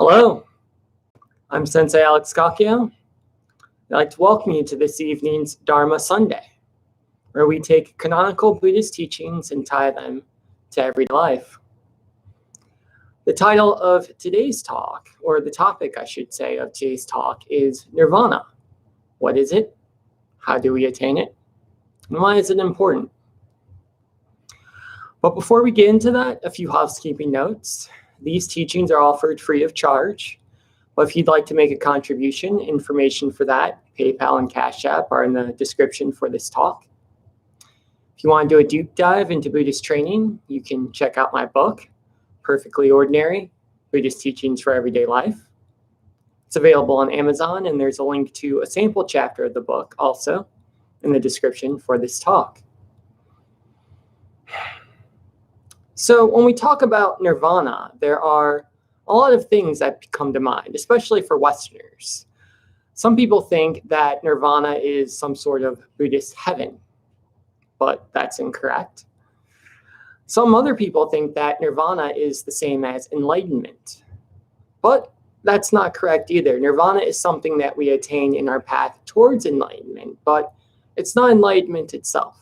Hello, I'm Sensei Alex Kakio. I'd like to welcome you to this evening's Dharma Sunday, where we take canonical Buddhist teachings and tie them to everyday life. The title of today's talk, or the topic I should say of today's talk, is Nirvana. What is it? How do we attain it? And why is it important? But before we get into that, a few housekeeping notes. These teachings are offered free of charge. But if you'd like to make a contribution, information for that, PayPal and Cash App are in the description for this talk. If you want to do a deep dive into Buddhist training, you can check out my book, Perfectly Ordinary, Buddhist Teachings for Everyday Life. It's available on Amazon, and there's a link to a sample chapter of the book also in the description for this talk. So when we talk about nirvana, there are a lot of things that come to mind, especially for Westerners. Some people think that nirvana is some sort of Buddhist heaven, but that's incorrect. Some other people think that nirvana is the same as enlightenment, but that's not correct either. Nirvana is something that we attain in our path towards enlightenment, but it's not enlightenment itself.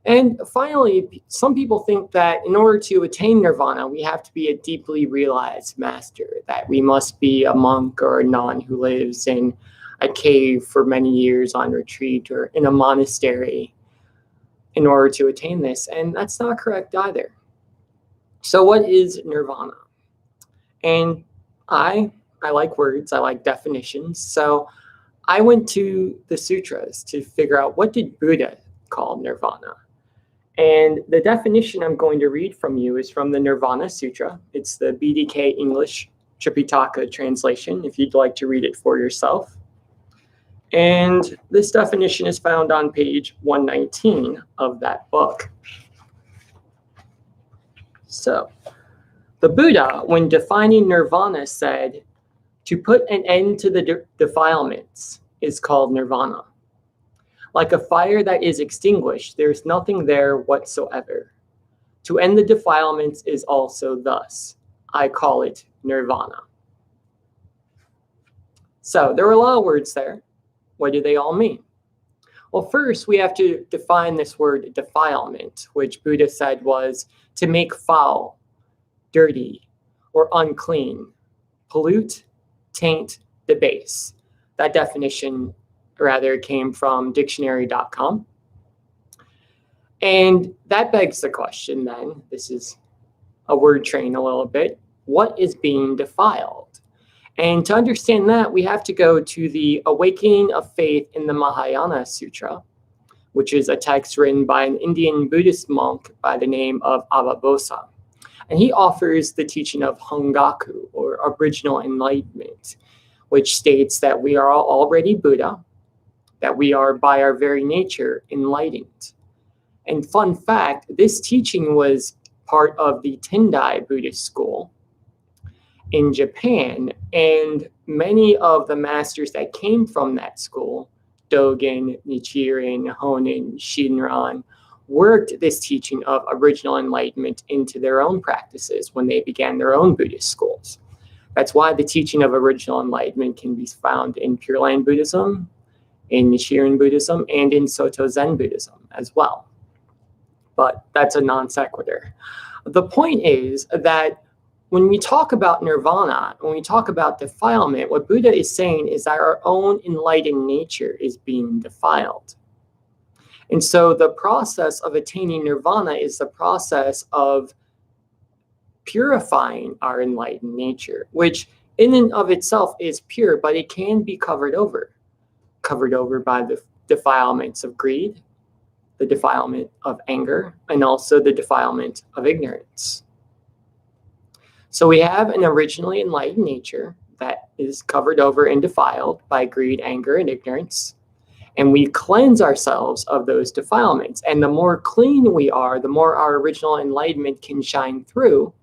And finally, some people think that in order to attain nirvana, we have to be a deeply realized master, that we must be a monk or a nun who lives in a cave for many years on retreat or in a monastery in order to attain this. And that's not correct either. So what is nirvana? And I like words, I like definitions. So I went to the sutras to figure out, what did Buddha call nirvana? And the definition I'm going to read from you is from the Nirvana Sutra. It's the BDK English Tripitaka translation, if you'd like to read it for yourself. And this definition is found on page 119 of that book. So, the Buddha, when defining nirvana, said, to put an end to the defilements is called nirvana. Like a fire that is extinguished, there is nothing there whatsoever. To end the defilements is also thus. I call it nirvana. So there were a lot of words there. What do they all mean? Well, first we have to define this word defilement, which Buddha said was to make foul, dirty, or unclean, pollute, taint, debase. That definition rather came from dictionary.com. And that begs the question then, this is a word train a little bit, what is being defiled? And to understand that, we have to go to the Awakening of Faith in the Mahayana Sutra, which is a text written by an Indian Buddhist monk by the name of Avabosa. And he offers the teaching of Hongaku, or original enlightenment, which states that we are already Buddha, that we are by our very nature enlightened. And fun fact, this teaching was part of the Tendai Buddhist school in Japan, and many of the masters that came from that school, Dogen, Nichiren, Honen, Shinran, worked this teaching of original enlightenment into their own practices when they began their own Buddhist schools. That's why the teaching of original enlightenment can be found in Pure Land Buddhism, in Nichiren Buddhism, and in Soto Zen Buddhism as well. But that's a non sequitur. The point is that when we talk about nirvana, when we talk about defilement, what Buddha is saying is that our own enlightened nature is being defiled. And so the process of attaining nirvana is the process of purifying our enlightened nature, which in and of itself is pure, but it can be covered over by the defilements of greed, the defilement of anger, and also the defilement of ignorance. So we have an originally enlightened nature that is covered over and defiled by greed, anger, and ignorance. And we cleanse ourselves of those defilements. And the more clean we are, the more our original enlightenment can shine through,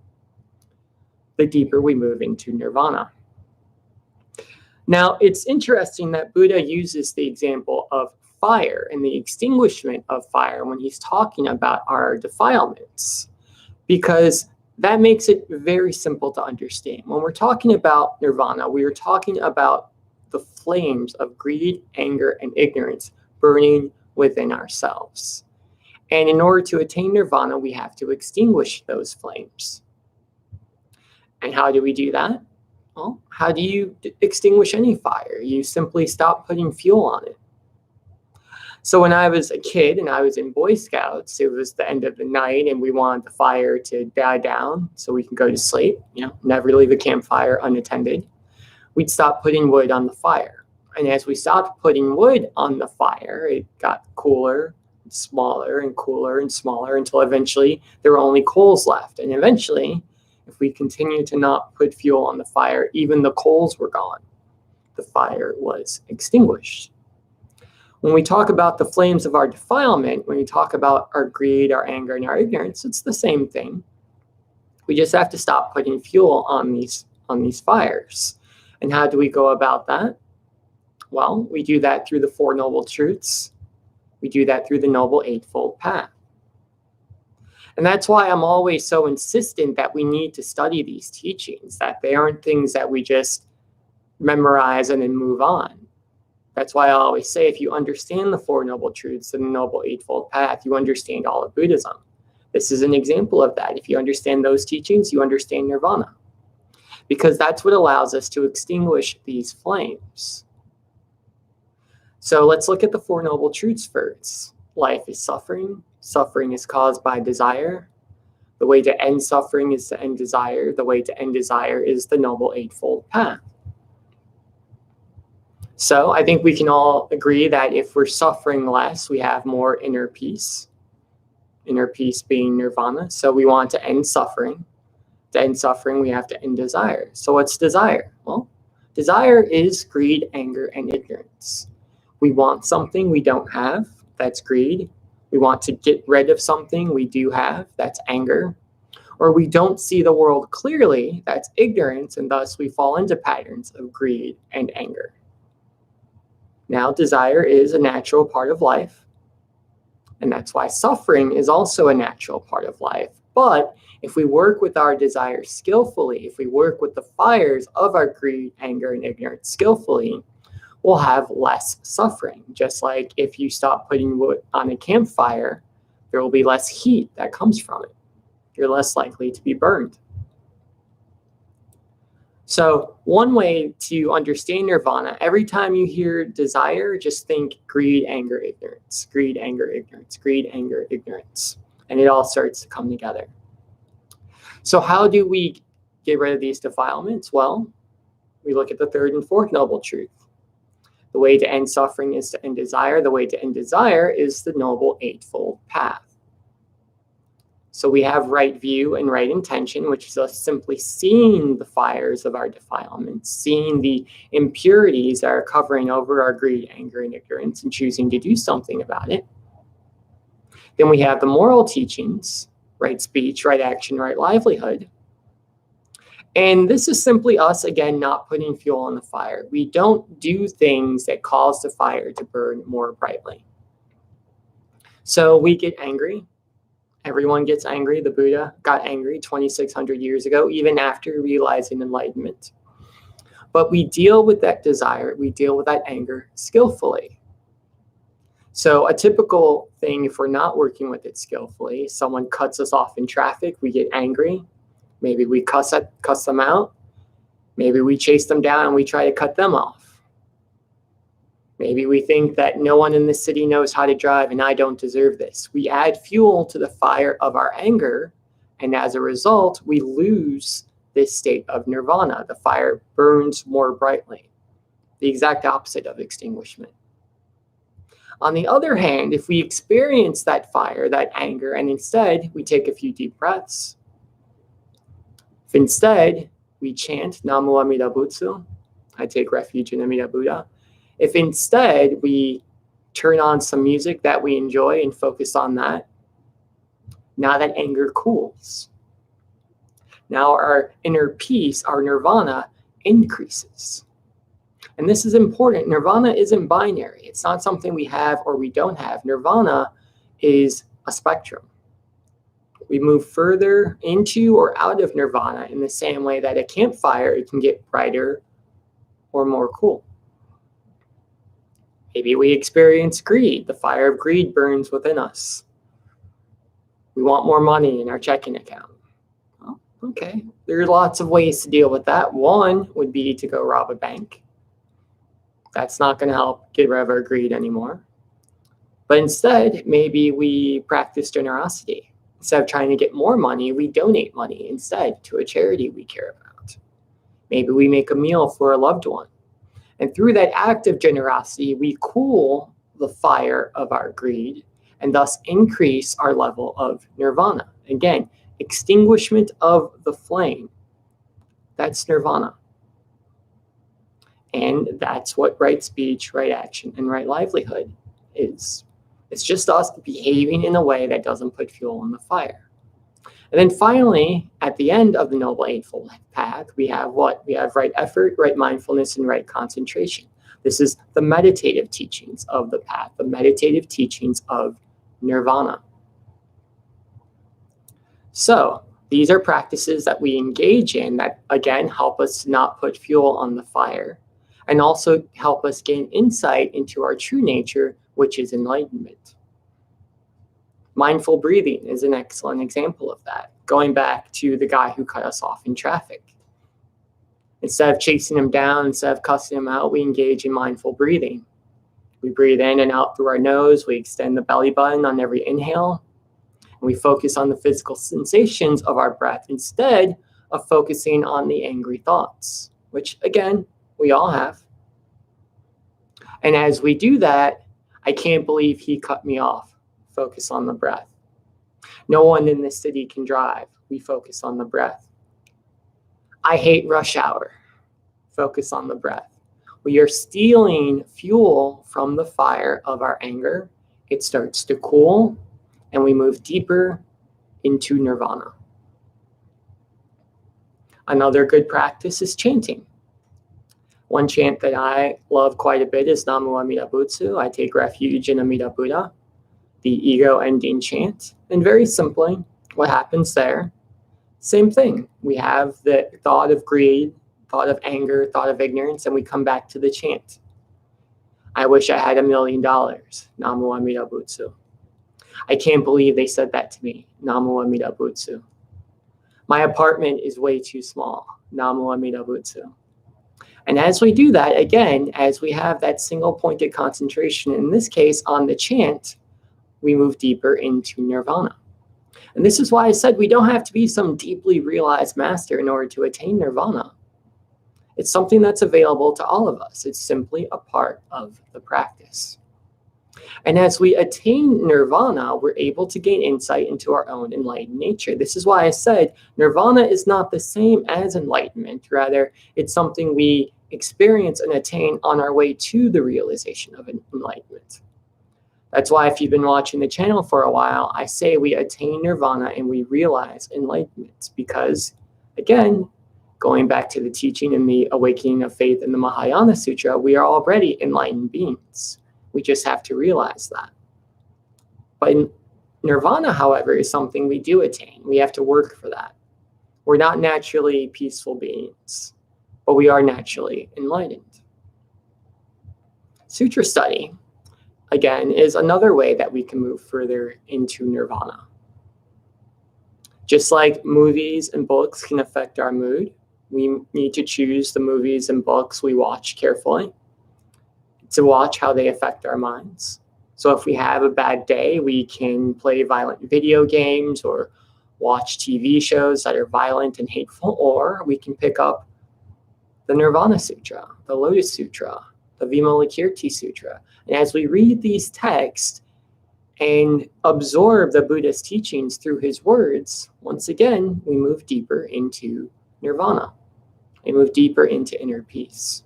the deeper we move into nirvana. Now, it's interesting that Buddha uses the example of fire and the extinguishment of fire when he's talking about our defilements, because That makes it very simple to understand. When we're talking about nirvana, we are talking about the flames of greed, anger, and ignorance burning within ourselves. And in order to attain nirvana, we have to extinguish those flames. And how do we do that? Well, how do you extinguish any fire? You simply stop putting fuel on it. So when I was a kid and I was in Boy Scouts, it was the end of the night and we wanted the fire to die down so we can go to sleep, never leave a campfire unattended. We'd stop putting wood on the fire. And as we stopped putting wood on the fire, it got cooler, smaller, and cooler and smaller until eventually there were only coals left. And eventually, if we continued to not put fuel on the fire, even the coals were gone. The fire was extinguished. When we talk about the flames of our defilement, when we talk about our greed, our anger, and our ignorance, it's the same thing. We just have to stop putting fuel on these fires. And how do we go about that? Well, we do that through the Four Noble Truths. We do that through the Noble Eightfold Path. And that's why I'm always so insistent that we need to study these teachings, that they aren't things that we just memorize and then move on. That's why I always say, if you understand the Four Noble Truths and the Noble Eightfold Path, you understand all of Buddhism. This is an example of that. If you understand those teachings, you understand Nirvana. Because that's what allows us to extinguish these flames. So let's look at the Four Noble Truths first. Life is suffering. Suffering is caused by desire. The way to end suffering is to end desire. The way to end desire is the Noble Eightfold Path. So I think we can all agree that if we're suffering less, we have more inner peace. Inner peace being nirvana. So we want to end suffering. To end suffering, we have to end desire. So what's desire? Well, desire is greed, anger, and ignorance. We want something we don't have. That's greed. We want to get rid of something we do have. That's anger. Or we don't see the world clearly. That's ignorance. And thus we fall into patterns of greed and anger. Now, desire is a natural part of life. And that's why suffering is also a natural part of life. But if we work with our desires skillfully, if we work with the fires of our greed, anger, and ignorance skillfully, we'll have less suffering. Just like if you stop putting wood on a campfire, there will be less heat that comes from it. You're less likely to be burned. So one way to understand nirvana, every time you hear desire, just think greed, anger, ignorance, greed, anger, ignorance, greed, anger, ignorance. And it all starts to come together. So how do we get rid of these defilements? Well, we look at the third and fourth noble truth. The way to end suffering is to end desire. The way to end desire is the Noble Eightfold Path. So we have right view and right intention, which is us simply seeing the fires of our defilements, seeing the impurities that are covering over our greed, anger, and ignorance, and choosing to do something about it. Then we have the moral teachings, right speech, right action, right livelihood. And this is simply us, again, not putting fuel on the fire. We don't do things that cause the fire to burn more brightly. So we get angry. Everyone gets angry. The Buddha got angry 2,600 years ago, even after realizing enlightenment. But we deal with that desire, we deal with that anger skillfully. So a typical thing, if we're not working with it skillfully, someone cuts us off in traffic, we get angry. Maybe we cuss them out. Maybe we chase them down and we try to cut them off. Maybe we think that no one in this city knows how to drive and I don't deserve this. We add fuel to the fire of our anger, and as a result, we lose this state of nirvana. The fire burns more brightly, the exact opposite of extinguishment. On the other hand, if we experience that fire, that anger, and instead we take a few deep breaths, if instead we chant Namu Amida Butsu, I take refuge in Amida Buddha, if instead we turn on some music that we enjoy and focus on that, now that anger cools. Now our inner peace, our nirvana, increases. And this is important. Nirvana isn't binary. It's not something we have or we don't have. Nirvana is a spectrum. We move further into or out of nirvana in the same way that a campfire, it can get brighter or more cool. Maybe we experience greed. The fire of greed burns within us. We want more money in our checking account. Well, okay, there are lots of ways to deal with that. One would be to go rob a bank. That's not going to help get rid of our greed anymore. But instead, maybe we practice generosity. Instead of trying to get more money, we donate money instead to a charity we care about. Maybe we make a meal for a loved one. And through that act of generosity, we cool the fire of our greed and thus increase our level of nirvana. Again, extinguishment of the flame. That's nirvana. And that's what right speech, right action, and right livelihood is. It's just us behaving in a way that doesn't put fuel on the fire. And then finally, at the end of the Noble Eightfold Path, we have what? We have right effort, right mindfulness, and right concentration. This is the meditative teachings of the path, the meditative teachings of Nirvana. So these are practices that we engage in that, again, help us not put fuel on the fire and also help us gain insight into our true nature, which is enlightenment. Mindful breathing is an excellent example of that. Going back to the guy who cut us off in traffic. Instead of chasing him down, instead of cussing him out, we engage in mindful breathing. We breathe in and out through our nose. We extend the belly button on every inhale. And we focus on the physical sensations of our breath instead of focusing on the angry thoughts, which, again, we all have. And as we do that, I can't believe he cut me off. Focus on the breath. No one in this city can drive. We focus on the breath. I hate rush hour. Focus on the breath. We are stealing fuel from the fire of our anger. It starts to cool, and we move deeper into nirvana. Another good practice is chanting. One chant that I love quite a bit is Namu Amida Butsu. I take refuge in Amida Buddha, the ego-ending chant. And very simply, what happens there? Same thing. We have the thought of greed, thought of anger, thought of ignorance, and we come back to the chant. I wish I had $1 million. Namu Amida Butsu. I can't believe they said that to me. Namu Amida Butsu. My apartment is way too small. Namu Amida Butsu. And as we do that, again, as we have that single pointed concentration, in this case on the chant, we move deeper into nirvana. And this is why I said we don't have to be some deeply realized master in order to attain nirvana. It's something that's available to all of us. It's simply a part of the practice. And as we attain nirvana, we're able to gain insight into our own enlightened nature. This is why I said nirvana is not the same as enlightenment. Rather, it's something we experience and attain on our way to the realization of enlightenment. That's why if you've been watching the channel for a while, I say we attain nirvana and we realize enlightenment. Because, again, going back to the teaching in the Awakening of Faith in the Mahayana Sutra, we are already enlightened beings. We just have to realize that. But nirvana, however, is something we do attain. We have to work for that. We're not naturally peaceful beings, but we are naturally enlightened. Sutra study, again, is another way that we can move further into nirvana. Just like movies and books can affect our mood, we need to choose the movies and books we watch carefully to watch how they affect our minds. So if we have a bad day, we can play violent video games or watch TV shows that are violent and hateful, or we can pick up the Nirvana Sutra, the Lotus Sutra, the Vimalakirti Sutra. And as we read these texts and absorb the Buddha's teachings through his words, once again, we move deeper into nirvana. We move deeper into inner peace.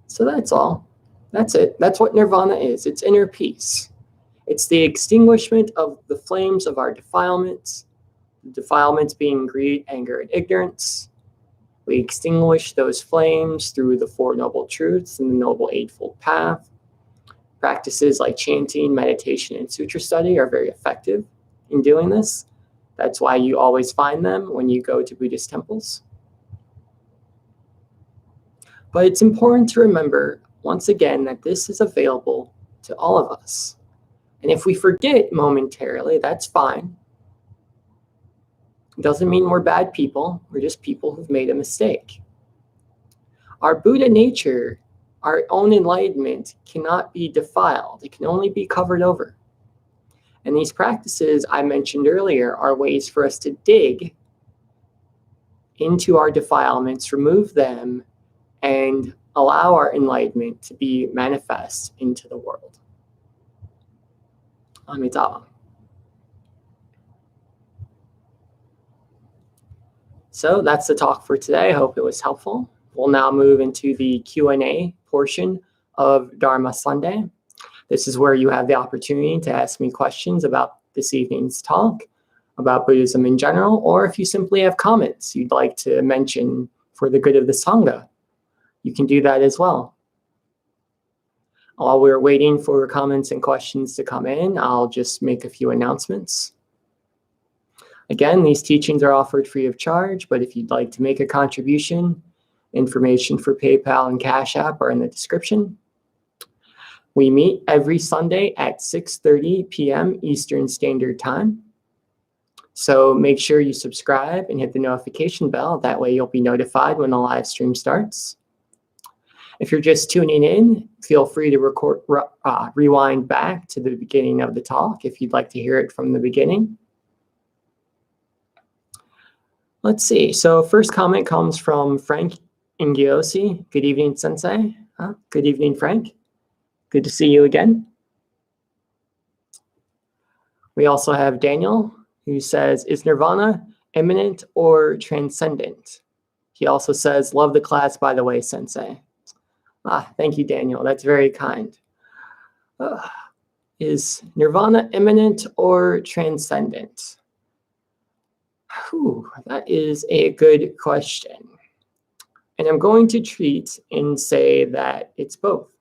So that's all. That's it. That's what nirvana is. It's inner peace. It's the extinguishment of the flames of our defilements, the defilements being greed, anger, and ignorance. We extinguish those flames through the Four Noble Truths and the Noble Eightfold Path. Practices like chanting, meditation, and sutra study are very effective. in doing this. That's why you always find them when you go to Buddhist temples. But it's important to remember, once again, that this is available to all of us. And if we forget momentarily, that's fine. It doesn't mean we're bad people. We're just people who've made a mistake. Our Buddha nature, our own enlightenment, cannot be defiled. It can only be covered over. And these practices I mentioned earlier are ways for us to dig into our defilements, remove them, and allow our enlightenment to be manifest into the world. Amitabha. So that's the talk for today. I hope it was helpful. We'll now move into the Q&A portion of Dharma Sunday. This is where you have the opportunity to ask me questions about this evening's talk, about Buddhism in general, or if you simply have comments you'd like to mention for the good of the Sangha, you can do that as well. While we're waiting for comments and questions to come in, I'll just make a few announcements. Again, these teachings are offered free of charge, but if you'd like to make a contribution, information for PayPal and Cash App are in the description. We meet every Sunday at 6:30 p.m. Eastern Standard Time. So make sure you subscribe and hit the notification bell. That way you'll be notified when the live stream starts. If you're just tuning in, feel free to rewind back to the beginning of the talk if you'd like to hear it from the beginning. Let's see. So first comment comes from Frank Ingiosi. Good evening, Sensei. Good evening, Frank. Good to see you again. We also have Daniel, who says, is Nirvana imminent or transcendent? He also says, love the class, by the way, Sensei. Thank you, Daniel. That's very kind. Is Nirvana imminent or transcendent? That is a good question. And I'm going to treat and say that it's both.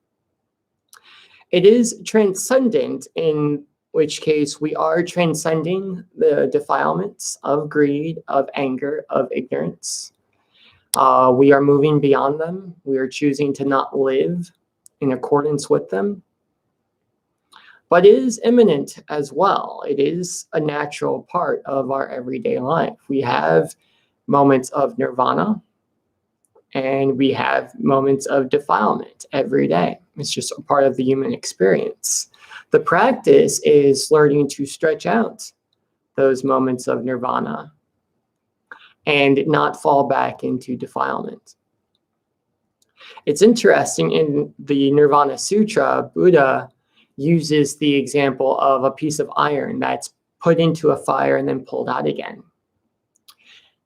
It is transcendent, in which case we are transcending the defilements of greed, of anger, of ignorance. We are moving beyond them. We are choosing to not live in accordance with them. But it is imminent as well. It is a natural part of our everyday life. We have moments of nirvana, and we have moments of defilement every day. It's just a part of the human experience. The practice is learning to stretch out those moments of nirvana and not fall back into defilement. It's interesting, in the Nirvana Sutra, Buddha uses the example of a piece of iron that's put into a fire and then pulled out again.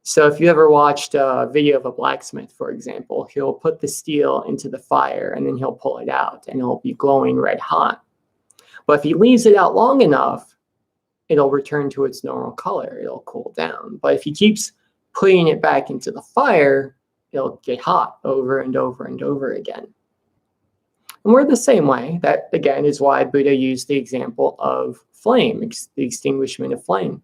So if you ever watched a video of a blacksmith, for example, he'll put the steel into the fire and then he'll pull it out and it'll be glowing red hot. But if he leaves it out long enough, it'll return to its normal color. It'll cool down. But if he keeps putting it back into the fire, it'll get hot over and over and over again. And we're the same way. That, again, is why Buddha used the example of flame, the extinguishment of flame.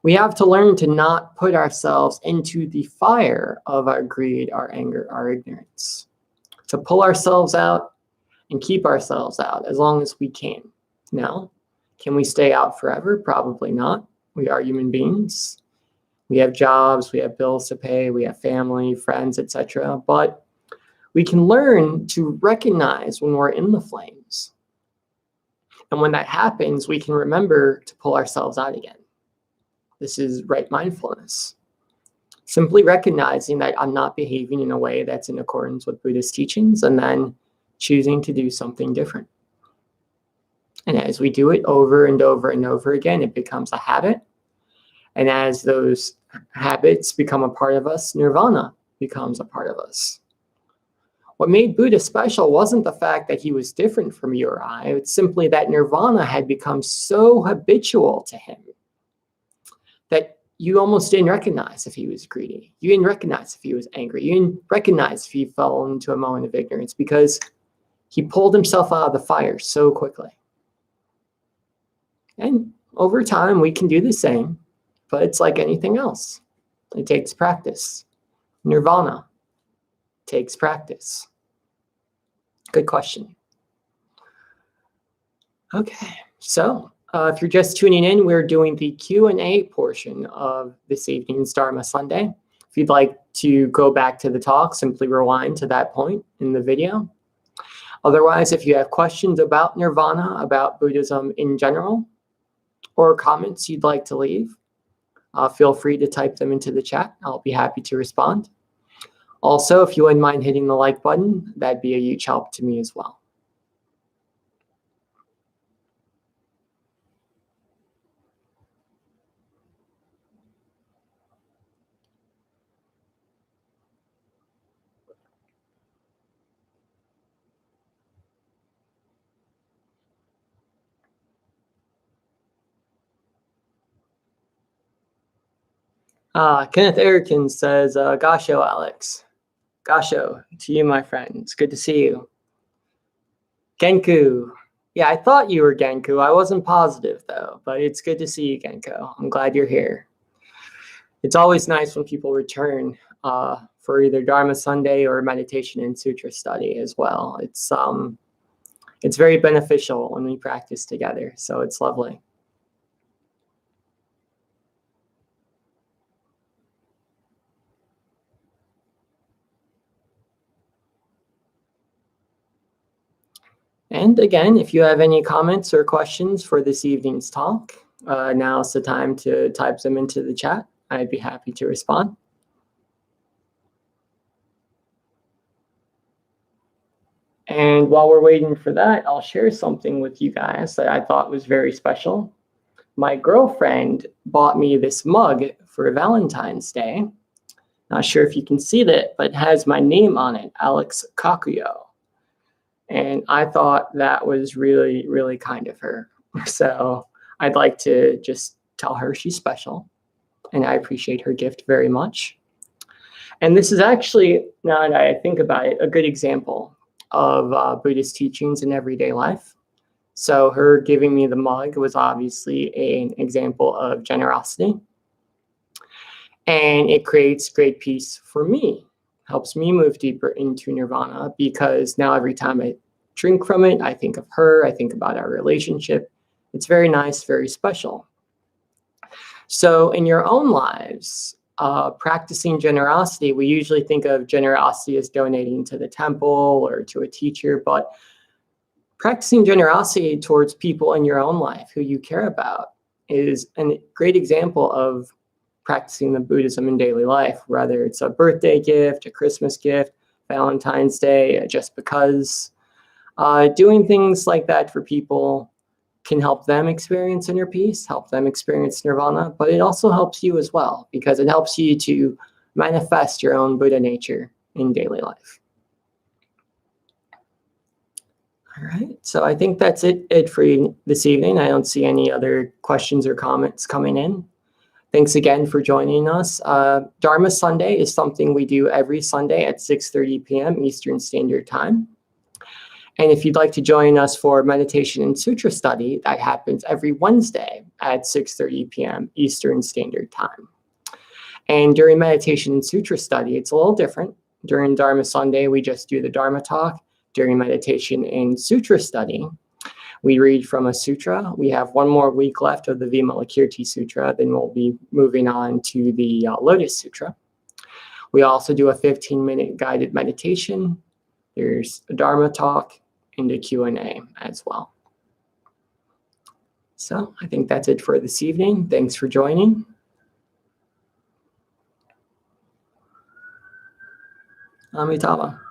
We have to learn to not put ourselves into the fire of our greed, our anger, our ignorance. To pull ourselves out and keep ourselves out as long as we can. Now, can we stay out forever? Probably not. We are human beings. We have jobs, we have bills to pay, we have family, friends, etc. But we can learn to recognize when we're in the flames. And when that happens, we can remember to pull ourselves out again. This is right mindfulness. Simply recognizing that I'm not behaving in a way that's in accordance with Buddhist teachings, and then choosing to do something different. And as we do it over and over and over again, it becomes a habit. And as those habits become a part of us, nirvana becomes a part of us. What made Buddha special wasn't the fact that he was different from you or I. It's simply that nirvana had become so habitual to him that you almost didn't recognize if he was greedy. You didn't recognize if he was angry. You didn't recognize if he fell into a moment of ignorance because he pulled himself out of the fire so quickly. And over time, we can do the same, but it's like anything else. It takes practice. Nirvana takes practice. Good question. Okay, so if you're just tuning in, we're doing the Q&A portion of this evening's Dharma Sunday. If you'd like to go back to the talk, simply rewind to that point in the video. Otherwise, if you have questions about Nirvana, about Buddhism in general, or comments you'd like to leave, feel free to type them into the chat. I'll be happy to respond. Also, if you wouldn't mind hitting the like button, that'd be a huge help to me as well. Kenneth Erickson says, Gasho, Alex. Gasho, to you, my friend. It's good to see you. Genku. Yeah, I thought you were Genku. I wasn't positive, though, but it's good to see you, Genko. I'm glad you're here. It's always nice when people return for either Dharma Sunday or meditation and sutra study as well. It's very beneficial when we practice together, so it's lovely. And again, if you have any comments or questions for this evening's talk, now's the time to type them into the chat. I'd be happy to respond. And while we're waiting for that, I'll share something with you guys that I thought was very special. My girlfriend bought me this mug for Valentine's Day. Not sure if you can see that, but it has my name on it, Alex Kakuyo. And I thought that was really, really kind of her. So I'd like to just tell her she's special. And I appreciate her gift very much. And this is actually, now that I think about it, a good example of Buddhist teachings in everyday life. So her giving me the mug was obviously an example of generosity. And it creates great peace for me. Helps me move deeper into Nirvana, because now every time I drink from it, I think of her, I think about our relationship. It's very nice, very special. So in your own lives, practicing generosity, we usually think of generosity as donating to the temple or to a teacher, but practicing generosity towards people in your own life who you care about is a great example of practicing the Buddhism in daily life, whether it's a birthday gift, a Christmas gift, Valentine's Day, just because. Doing things like that for people can help them experience inner peace, help them experience Nirvana, but it also helps you as well, because it helps you to manifest your own Buddha nature in daily life. All right, so I think that's it for you this evening. I don't see any other questions or comments coming in. Thanks again for joining us. Dharma Sunday is something we do every Sunday at 6:30 p.m. Eastern Standard Time. And if you'd like to join us for meditation and sutra study, that happens every Wednesday at 6:30 p.m. Eastern Standard Time. And during meditation and sutra study, it's a little different. During Dharma Sunday, we just do the Dharma talk. During meditation and sutra study, we read from a sutra. We have one more week left of the Vimalakirti Sutra, then we'll be moving on to the Lotus Sutra. We also do a 15-minute guided meditation. There's a Dharma talk and a Q&A as well. So I think that's it for this evening. Thanks for joining. Amitabha.